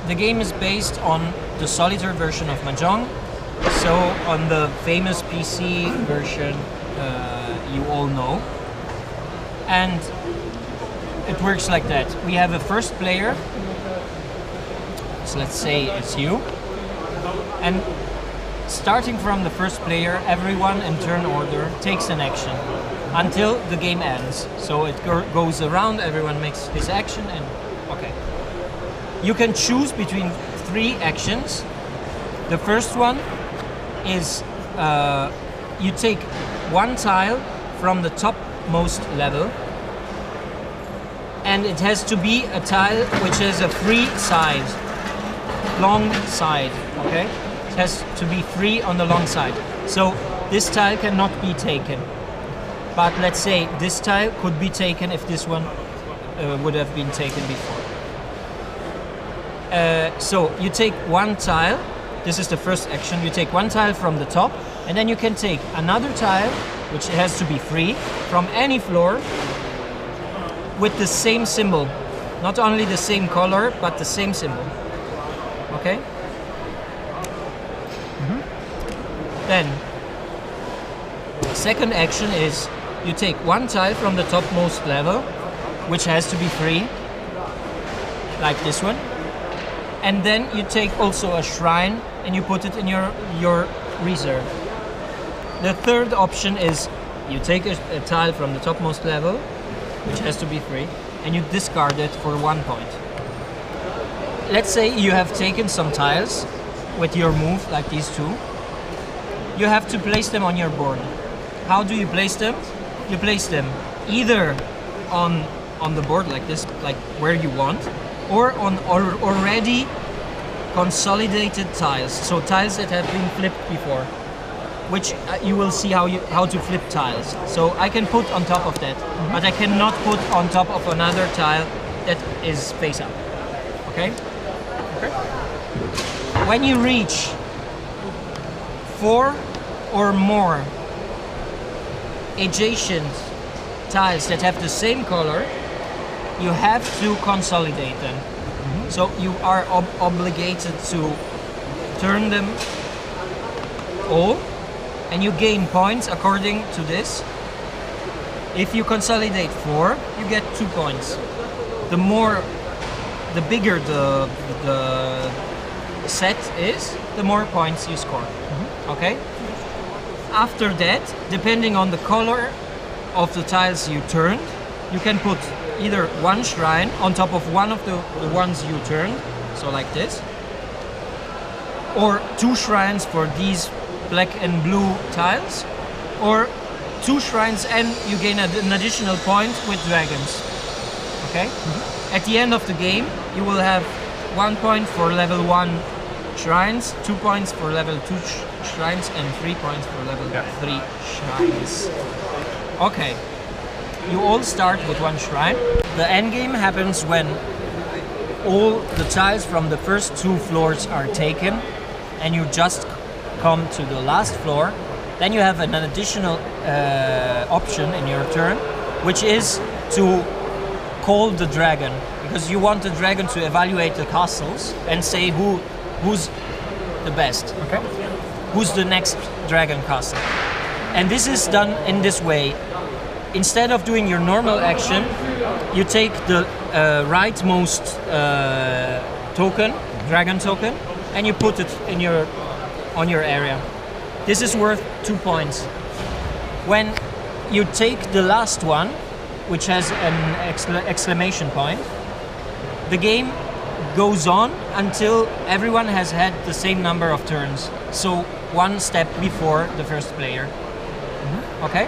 the game is based on the solitaire version of Mahjong. So on the famous PC version you all know. And it works like that. We have a first player. So let's say it's you. And starting from the first player, everyone in turn order takes an action until the game ends. So it goes around, everyone makes his action, and okay. You can choose between 3 actions. The first one is you take 1 tile from the topmost level, and it has to be a tile which has a free side, long side, okay? It has to be free on the long side. So this tile cannot be taken. But let's say this tile could be taken if this one would have been taken before. So you take 1 tile, this is the first action, you take 1 tile from the top, and then you can take another tile, which has to be free, from any floor, with the same symbol. Not only the same color, but the same symbol. Okay? Then, second action is you take 1 tile from the topmost level, which has to be free, like this one. And then you take also a shrine and you put it in your reserve. The third option is you take a tile from the topmost level, which has to be free, and you discard it for 1 point. Let's say you have taken some tiles with your move, like these 2. You have to place them on your board. How do you place them? You place them either on the board like this, like where you want, or on already consolidated tiles. So tiles that have been flipped before, which you will see how to flip tiles. So I can put on top of that, but I cannot put on top of another tile that is face up. Okay? Okay. When you reach 4 or more adjacent tiles that have the same color, you have to consolidate them. So you are obligated to turn them all, and you gain points according to this. If you consolidate 4, you get 2 points. The bigger the set is, the more points you score. Okay? After that, depending on the color of the tiles you turned, you can put either 1 shrine on top of one of the ones you turned, so like this, or 2 shrines for these black and blue tiles, or 2 shrines and you gain an additional point with dragons. Okay? At the end of the game, you will have 1 point for level 1 shrines, 2 points for level 2 shrines, and 3 points for level 3 shrines. Okay. You all start with 1 shrine. The end game happens when all the tiles from the first 2 floors are taken and you just come to the last floor. Then you have an additional option in your turn, which is to call the dragon, because you want the dragon to evaluate the castles and say who's the best. Okay. Who's the next dragon castle. And this is done in this way. Instead of doing your normal action, you take the rightmost token, dragon token, and you put it in on your area. This is worth 2 points. When you take the last one, which has an exclamation point, the game goes on until everyone has had the same number of turns. So 1 step before the first player. Okay?